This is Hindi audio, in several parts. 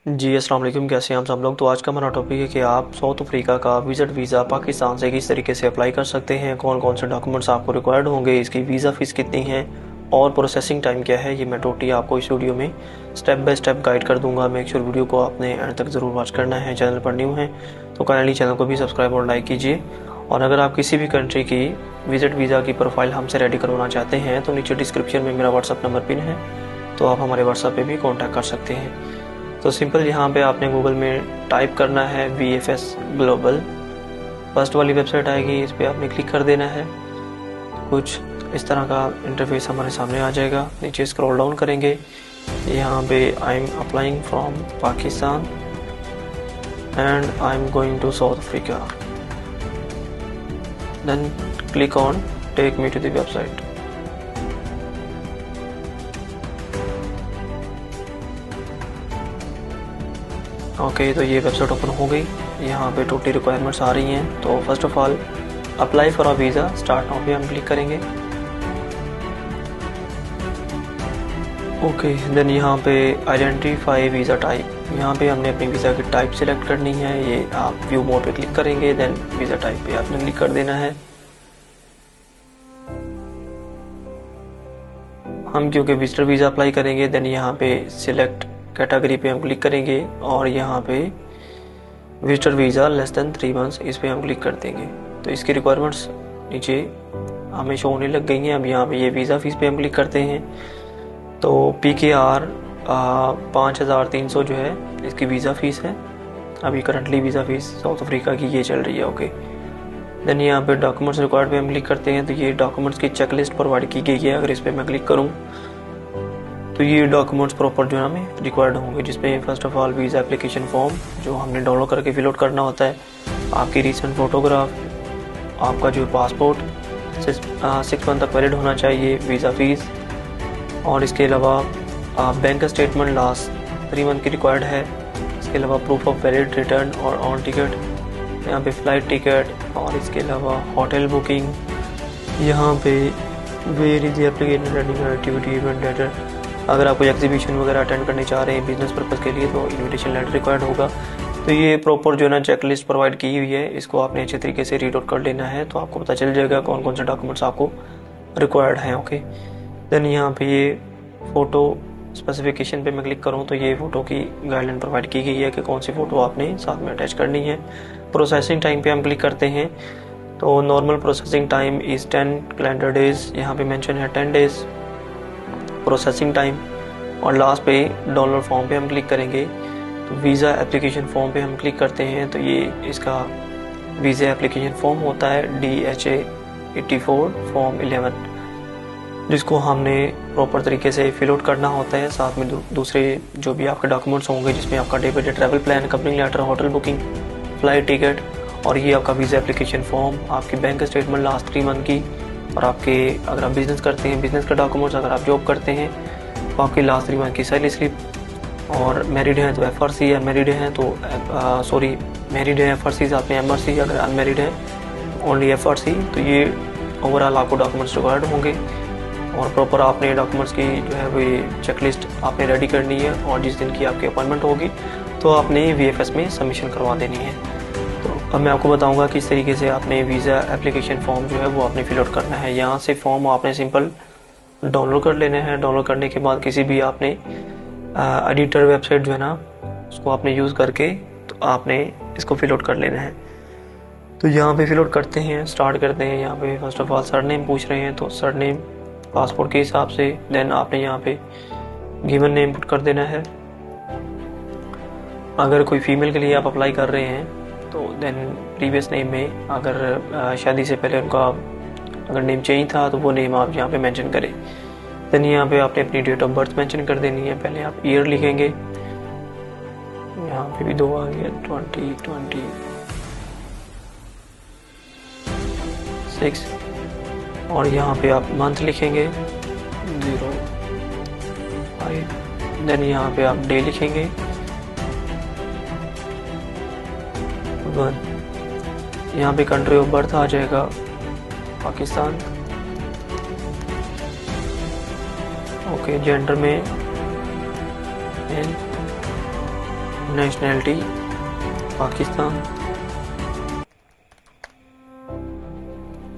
जी अस्सलाम वालेकुम। कैसे हैं आप सब लोग। तो आज का हमारा टॉपिक है कि आप साउथ अफ्रीका का विजिट वीज़ा पाकिस्तान से किस तरीके से अप्लाई कर सकते हैं, कौन कौन से डॉक्यूमेंट्स आपको रिक्वायर्ड होंगे, इसकी वीज़ा फ़ीस कितनी है और प्रोसेसिंग टाइम क्या है। ये मैं टोटली आपको इस वीडियो में स्टेप बाय स्टेप गाइड कर दूंगा। मेक श्योर वीडियो को आपने एंड तक ज़रूर वॉच करना है। चैनल पर न्यू है तो काइंडली चैनल को भी सब्सक्राइब और लाइक कीजिए। और अगर आप किसी भी कंट्री की विजिट वीज़ा की प्रोफाइल हमसे रेडी करवाना चाहते हैं तो नीचे डिस्क्रिप्शन में मेरा व्हाट्सअप नंबर पिन है, तो आप हमारे व्हाट्सअप पे भी कॉन्टैक्ट कर सकते हैं। तो सिंपल यहाँ पे आपने गूगल में टाइप करना है VFS ग्लोबल। फर्स्ट वाली वेबसाइट आएगी, इस पर आपने क्लिक कर देना है। कुछ इस तरह का इंटरफेस हमारे सामने आ जाएगा। नीचे स्क्रॉल डाउन करेंगे, यहाँ पे I am applying from Pakistan and I am going to South Africa. Then click on take me to the website. Okay, तो ये वेबसाइट ओपन हो गई। यहाँ पे टोटली रिक्वायरमेंट्स आ रही हैं। तो first of all apply for a visa, start now पे हम क्लिक करेंगे। ओके, देन यहाँ पे आइडेंटिफाई वीज़ा टाइप, यहाँ पे हमने अपनी वीज़ा की टाइप सेलेक्ट करनी है। ये आप व्यू मोड पे क्लिक करेंगे, देन वीज़ा टाइप पे आपने क्लिक कर देना है। हम क्योंकि विजिटर वीज़ा अप्लाई करेंगे, देन यहाँ पे सिलेक्ट कैटेगरी पे हम क्लिक करेंगे और यहाँ पे visitor visa less than 3 months, इस पे हम क्लिक कर देंगे। तो इसकी रिक्वायरमेंट्स नीचे हमें शो होने लग गई हैं। अब यहाँ पे ये वीज़ा फीस पे हम क्लिक करते हैं। तो PKR 5300 जो है इसकी वीज़ा फ़ीस है। अभी currently visa fees south Africa की ये चल रही है। ओके, देन यहाँ पे डॉक्यूमेंट्स रिक्वायर्ड पे हम क्लिक करते हैं। तो ये डॉक्यूमेंट्स की चेकलिस्ट प्रोवाइड की गई है। अगर इस पर मैं क्लिक करूँ तो ये डॉक्यूमेंट्स प्रॉपर जो है हमें रिक्वायर्ड होंगे, जिसमें first of all visa application form जो हमने डाउनलोड करके फिल आउट करना होता है, आपकी रीसेंट फ़ोटोग्राफ, आपका जो पासपोर्ट 6 मंथ तक वैलिड होना चाहिए, वीज़ा फ़ीस, और इसके अलावा बैंक स्टेटमेंट लास्ट 3 मंथ की रिक्वायर्ड है। इसके अलावा प्रूफ ऑफ वैलिड रिटर्न और ऑन टिकट, यहाँ पे फ़्लाइट टिकट, और इसके अलावा होटल बुकिंग, यहाँ पे where is the application running activity event letter. अगर आप कोई एग्जीबिशन वगैरह अटेंड करने चाह रहे हैं बिजनेस पर्पज़ के लिए तो इनविटेशन लेटर रिक्वायर्ड होगा। तो ये प्रॉपर जो है ना चेकलिस्ट प्रोवाइड की हुई है, इसको आपने अच्छे तरीके से रीड आउट कर लेना है, तो आपको पता चल जाएगा कौन कौन से डॉक्यूमेंट्स आपको रिक्वायर्ड हैं। ओके, देन यहाँ पे ये फ़ोटो स्पेसिफिकेशन पे मैं क्लिक करूँ तो ये फ़ोटो की गाइडलाइन प्रोवाइड की गई है कि कौन सी फ़ोटो आपने साथ में अटैच करनी है। प्रोसेसिंग टाइम पे हम क्लिक करते हैं तो normal processing time is 10 calendar days, यहाँ पे मेंशन है 10 डेज़ प्रोसेसिंग टाइम। और लास्ट पे डॉलर फॉर्म पे हम क्लिक करेंगे तो वीज़ा एप्लीकेशन फॉर्म पे हम क्लिक करते हैं। तो ये इसका वीज़ा एप्लीकेशन फॉर्म होता है DHA 84 फॉर्म 11, जिसको हमने प्रॉपर तरीके से फिल आउट करना होता है। साथ में दूसरे जो भी आपके डॉक्यूमेंट्स होंगे, जिसमें आपका day by day travel plan, company letter, hotel booking, flight ticket, और ये आपका वीज़ा एप्लीकेशन फॉर्म, आपकी बैंक स्टेटमेंट लास्ट 3 मंथ की, और आपके अगर आप बिज़नेस करते हैं बिज़नेस का डॉक्यूमेंट्स, अगर आप जॉब करते हैं तो आपकी लास्ट 3 मंथ की सैलरी स्लिप, और मैरिड हैं तो FRC, अनमेरिड हैं तो मैरिड है FRC साथ में MRC, अगर अनमेरिड है ओनली FRC। तो ये ओवरऑल आपको डॉक्यूमेंट्स रिक्वायर्ड होंगे और प्रॉपर आपने डॉक्यूमेंट्स की जो है वो चेकलिस्ट आपने रेडी करनी है, और जिस दिन की आपकी अपॉइंटमेंट होगी तो आपने VFS में सबमिशन करवा देनी है। तो अब मैं आपको बताऊंगा किस तरीके से आपने वीज़ा एप्लीकेशन फॉर्म जो है वो आपने फिल आउट करना है। यहाँ से फॉर्म आपने सिंपल डाउनलोड कर लेना है। डाउनलोड करने के बाद किसी भी आपने एडिटर वेबसाइट जो है ना उसको आपने यूज़ करके तो आपने इसको फिल आउट कर लेना है। तो यहाँ पे फिल आउट करते हैं, स्टार्ट करते हैं। यहाँ पे फर्स्ट ऑफ ऑल सरनेम पूछ रहे हैं, तो सरनेम पासपोर्ट के हिसाब से, देन आपने यहाँ पे गिवन नेम पुट कर देना है। अगर कोई फीमेल के लिए आप अप्लाई कर रहे हैं तो देन प्रीवियस नेम में अगर शादी से पहले उनका अगर नेम चेंज था तो वो नेम आप यहाँ पे मेंशन करें। देन यहाँ पे आपने अपनी डेट ऑफ बर्थ मेंशन कर देनी है। पहले आप ईयर लिखेंगे, यहाँ पे भी 2 आ गया 2026, और यहाँ पे आप मंथ लिखेंगे 05, देन यहाँ पे आप डे लिखेंगे 1, यहाँ पे कंट्री ऑफ बर्थ आ जाएगा पाकिस्तान। ओके, जेंडर में मेल, नेशनैलिटी पाकिस्तान।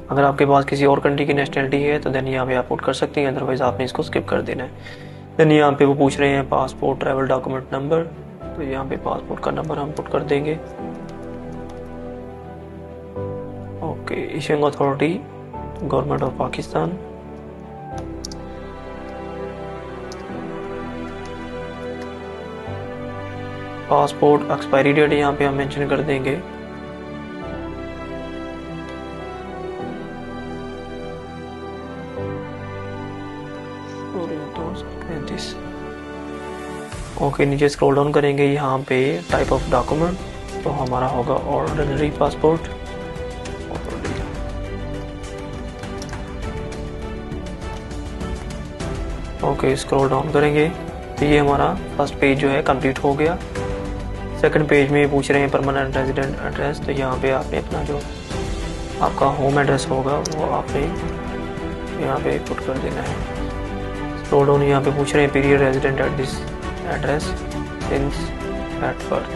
अगर आपके पास किसी और कंट्री की नेशनैलिटी है तो देन यहाँ पे आप पुट कर सकते हैं, अदरवाइज आपने इसको स्किप कर देना है। देन यहाँ पे वो पूछ रहे हैं पासपोर्ट ट्रैवल डॉक्यूमेंट नंबर, तो यहाँ पे पासपोर्ट का नंबर हम पुट कर देंगे। Okay, issuing authority government of Pakistan. Passport expiry date यहाँ पे हम मेंशन कर देंगे। ओके, नीचे स्क्रॉल डाउन करेंगे, यहाँ पे टाइप ऑफ डॉक्यूमेंट, तो हमारा होगा ordinary passport. Okay, scroll down करेंगे तो ये हमारा फर्स्ट पेज जो है कंप्लीट हो गया। सेकंड पेज में पूछ रहे हैं परमानेंट रेजिडेंट एड्रेस, तो यहाँ पे आपने अपना जो आपका होम एड्रेस होगा वो आपने यहाँ पे पुट कर देना है। स्क्रॉल डाउन, यहाँ पे पूछ रहे हैं period resident at this address since at birth,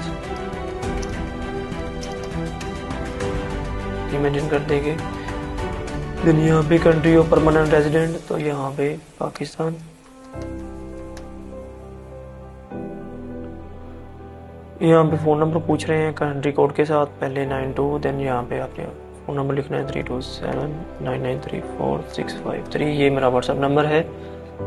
ये मेंशन कर देंगे। देन यहाँ पे कंट्री ऑफ परमानेंट रेजिडेंट, तो यहाँ पे पाकिस्तान। यहाँ पे फ़ोन नंबर पूछ रहे हैं कंट्री कोड के साथ, पहले 92, देन यहाँ पे आपने फ़ोन नंबर लिखना है 3279934653। ये मेरा व्हाट्सएप नंबर है।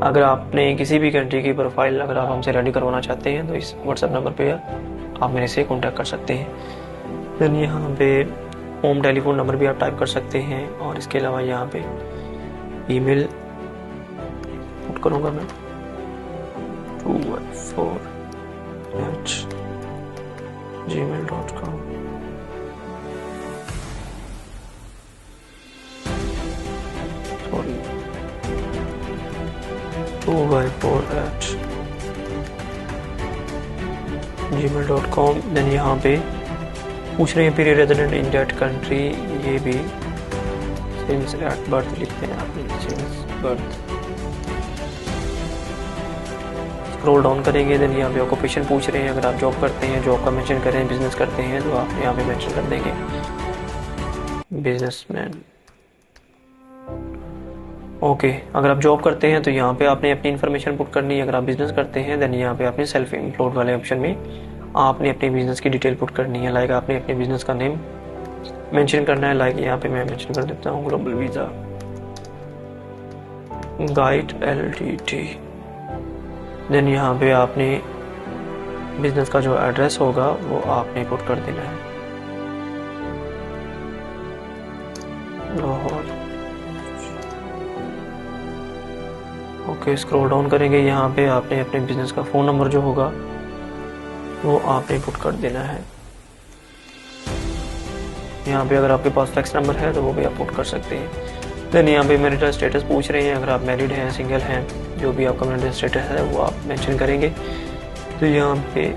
अगर आपने किसी भी कंट्री की प्रोफाइल अगर आप हमसे रेडी करवाना चाहते हैं तो इस व्हाट्सएप नंबर पे आप मेरे से कॉन्टैक्ट कर सकते हैं। देन यहाँ पे होम टेलीफोन नंबर भी आप टाइप कर सकते हैं, और इसके अलावा यहाँ पे ईमेल पुट करूँगा मैं 214@gmail.com। Sorry 214@gmail.com। देन यहाँ पे पूछ रहे हैं period resident in that country, ये भी सिंस एट बर्थ लिखते हैं आपने, सिंस बर्थ। स्क्रॉल डाउन करेंगे, देन यहाँ पे ऑक्यूपेशन पूछ रहे हैं, अगर आप जॉब करते हैं जॉब का मेंशन करें, बिजनेस करते हैं तो आप यहाँ पे मेंशन कर देंगे बिजनेसमैन। ओके, अगर आप जॉब करते हैं तो यहाँ पे आपने अपनी इन्फॉर्मेशन पुट करनी है। अगर आप बिजनेस करते हैं देन यहाँ पे आपने सेल्फ एम्प्लॉयड वाले ऑप्शन में आपने अपने बिजनेस की डिटेल पुट करनी है। लाइक आपने अपने बिजनेस का नेम मेंशन करना है, लाइक यहाँ पे मैं मेंशन कर देता हूँ global visa guide LTD। Then यहाँ पे आपने बिजनेस का जो एड्रेस होगा वो आपने पुट कर देना है, लाहौर। ओके, स्क्रॉल डाउन करेंगे, यहाँ पे आपने अपने बिजनेस का फ़ोन नंबर जो होगा वो आपने पुट कर देना है। यहाँ पे अगर आपके पास फैक्स नंबर है तो वो भी आप पुट कर सकते हैं। देन यहाँ पे मैरिटल स्टेटस पूछ रहे हैं, अगर आप मैरिड हैं सिंगल हैं, जो भी आपका मैरिटल स्टेटस है वो आप मेंशन करेंगे। तो यहाँ पे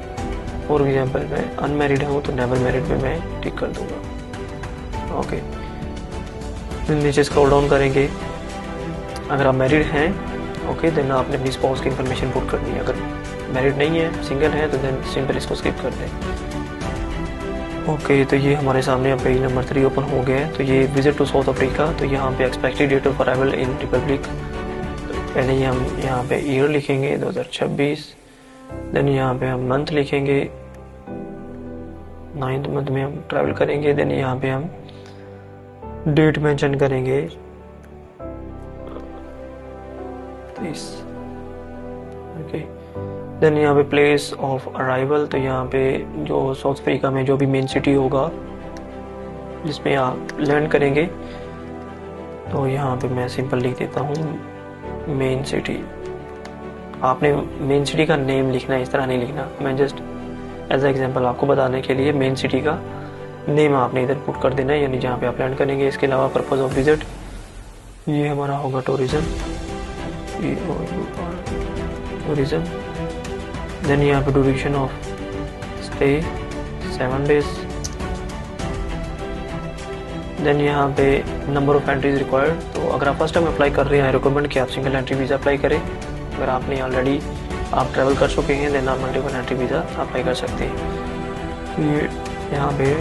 फॉर एग्जांपल मैं अनमैरिड हूँ तो नेवर मैरिड में मैं टिक कर दूँगा। ओके, नीचे स्क्रॉल डाउन करेंगे, अगर आप मैरिड हैं ओके देन आपने अपनी स्पाउस की इन्फॉर्मेशन पुट करनी है। अगर मैरिड नहीं है सिंगल है तो देन सिंपल इसको स्किप कर दें। ओके, तो ये हमारे सामने अब पेज नंबर 3 ओपन हो गया है। तो ये विजिट टू साउथ अफ्रीका, तो यहाँ पे expected date of arrival in republic, पहले ही हम यहाँ पे ईयर लिखेंगे 2026। देन यहाँ पे हम मंथ लिखेंगे, 9th मंथ में हम ट्रैवल करेंगे। देन यहाँ पे हम डेट मेंशन करेंगे 30। ओके, देन यहाँ पे प्लेस ऑफ अराइवल, तो यहाँ पे जो साउथ अफ्रीका में जो भी मेन सिटी होगा जिसमें आप लैंड करेंगे, तो यहाँ पे मैं सिंपल लिख देता हूँ मेन सिटी। आपने मेन सिटी का नेम लिखना है, इस तरह नहीं लिखना। मैं जस्ट एज एग्जांपल आपको बताने के लिए मेन सिटी का नेम आपने इधर पुट कर देना है, यानी जहाँ पे आप लैंड करेंगे। इसके अलावा पर्पज़ ऑफ विजिट ये हमारा होगा टूरिज़्म, टूरिज़्म। देन यहाँ पे duration of stay 7 days। Then यहाँ पे नंबर ऑफ एंट्रीज रिक्वायर्ड, तो अगर आप फर्स्ट टाइम अप्लाई कर रहे हैं रिकमेंड कि आप सिंगल एंट्री वीज़ा अप्लाई करें। अगर आपने ऑलरेडी आप ट्रैवल कर चुके हैं देन आप मल्टीपल एंट्री वीज़ा अप्लाई कर सकते हैं। ये यहाँ पे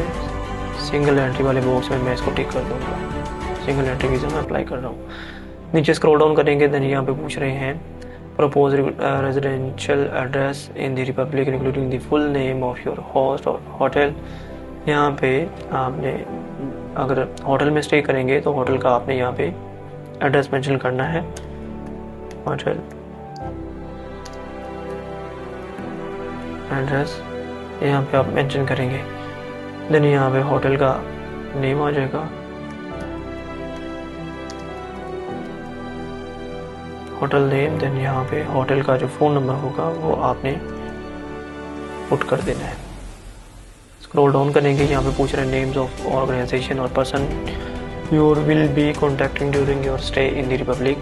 सिंगल एंट्री वाले बॉक्स में मैं इसको टिक कर दूँगा, सिंगल एंट्री वीज़ा मैं अप्लाई कर रहा हूँ। नीचे स्क्रॉल डाउन करेंगे देन यहाँ पे पूछ रहे हैं propose residential address in the Republic including the full name of your host और होटल। यहाँ पे आपने अगर होटल में स्टे करेंगे तो होटल का आपने यहाँ पे एड्रेस मेंशन करना है, होटल एड्रेस यहाँ पे आप मेंशन करेंगे। देन यहाँ पे होटल का नेम आ जाएगा, होटल नेम। देन यहाँ पे होटल का जो फ़ोन नंबर होगा वो आपने पुट कर देना है। स्क्रॉल डाउन करेंगे, यहाँ पे पूछ रहे हैं नेम्स ऑफ ऑर्गेनाइजेशन और person your will be contacting during your stay in the Republic.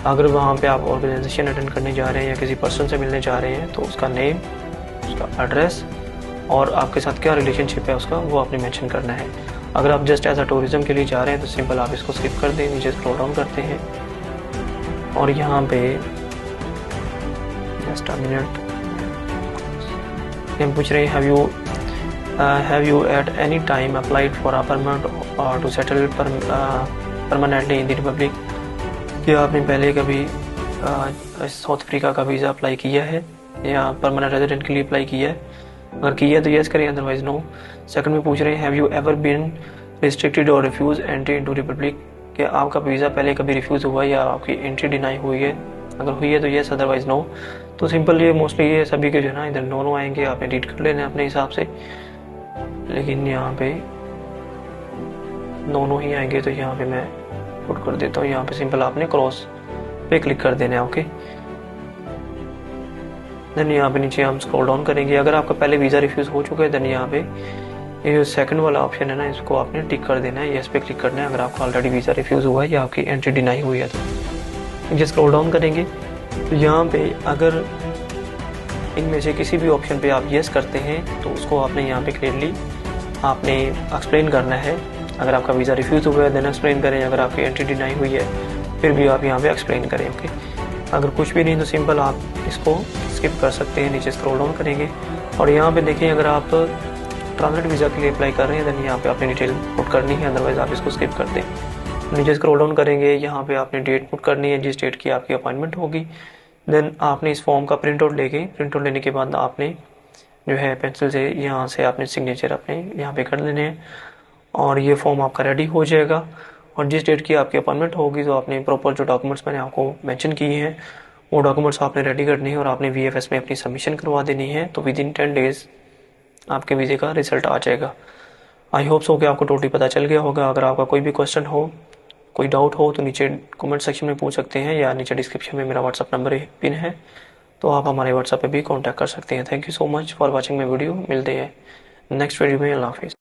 अगर वहाँ पे आप ऑर्गेनाइजेशन अटेंड करने जा रहे हैं या किसी पर्सन से मिलने जा रहे हैं तो उसका नेम, उसका एड्रेस और आपके साथ क्या रिलेशनशिप है उसका वो आपने मेंशन करना है। अगर आप जस्ट एज अ टूरिज्म के लिए जा रहे हैं तो सिंपल आप इसको स्किप कर दें, नीचे स्क्रॉल डाउन करते हैं और यहाँ पे जस्ट अ मिनट हम पूछ रहे हैं have you at any time applied for a permanent or to settle permanently in the Republic? क्या आपने पहले कभी साउथ अफ्रीका का वीज़ा अप्लाई किया है या परमानेंट रेजिडेंट के लिए अप्लाई किया है? अगर किया है तो यस करें, अदरवाइज नो। सेकंड में पूछ रहे हैं have you ever been restricted और रिफ्यूज एंट्री इनटू रिपब्लिक। क्या आपका वीज़ा पहले कभी रिफ्यूज़ हुआ या आपकी एंट्री डिनाई हुई है? अगर हुई है तो यस, अदरवाइज नो। तो सिंपल ये मोस्टली ये सभी के जो है ना इधर नो आएंगे, आपने रीड कर लेना है अपने हिसाब से, लेकिन यहाँ पे नो ही आएंगे तो यहाँ पे मैं पुट कर देता हूँ। यहाँ पे सिंपल आपने क्रॉस पे क्लिक कर देना है, ओके। देन यहाँ पे नीचे हम स्क्रॉल डाउन करेंगे, अगर आपका पहले वीज़ा रिफ्यूज़ हो चुका है देन यहाँ पे ये जो सेकंड वाला ऑप्शन है ना इसको आपने टिक कर देना है, यस पे क्लिक करना है अगर आपका ऑलरेडी वीज़ा रिफ्यूज़ हुआ है या आपकी एंट्री डिनाई हुई है तो। नीचे स्क्रॉल डाउन करेंगे तो यहाँ पे अगर इनमें से किसी भी ऑप्शन पे आप यस करते हैं तो उसको आपने यहाँ पे क्लियरली आपने एक्सप्लेन करना है। अगर आपका वीज़ा रिफ्यूज़ हुआ है देन एक्सप्लेन करें, अगर आपकी एंट्री डिनाई हुई है फिर भी आप यहाँ पे एक्सप्लेन करें, ओके। अगर कुछ भी नहीं तो सिंपल आप इसको स्किप कर सकते हैं। नीचे स्क्रॉल डाउन करेंगे और यहाँ पे देखिए अगर आप ट्रांजिट वीज़ा के लिए अप्लाई कर रहे हैं देन यहाँ पे आपने डिटेल पुट करनी है, अदरवाइज आप इसको स्किप कर दें। नीचे स्क्रॉल डाउन करेंगे, यहाँ पे आपने डेट पुट करनी है जिस डेट की आपकी अपॉइंटमेंट होगी। देन आपने इस फॉर्म का प्रिंट आउट लेने के बाद आपने जो है पेंसिल से यहाँ से आपने सिग्नेचर अपने यहाँ पे कर लेने हैं और ये फॉर्म आपका रेडी हो जाएगा। और जिस डेट की आपकी अपॉइंटमेंट होगी तो आपने प्रॉपर जो डॉक्यूमेंट्स मैंने आपको मेंशन किए हैं वो डॉक्यूमेंट्स आपने रेडी करनी है और आपने VFS में अपनी सबमिशन करवा देनी है। तो विद इन 10 डेज़ आपके वीज़े का रिजल्ट आ जाएगा। आई होप सो कि आपको टोटली पता चल गया होगा। अगर आपका कोई भी क्वेश्चन हो, कोई डाउट हो तो नीचे कमेंट सेक्शन में पूछ सकते हैं या नीचे डिस्क्रिप्शन में मेरा व्हाट्सअप नंबर पिन है तो आप हमारे व्हाट्सएप पे भी कांटेक्ट कर सकते हैं। Thank you so much for watching my video. मिलते हैं नेक्स्ट वीडियो में। अल्लाह हाफिज़।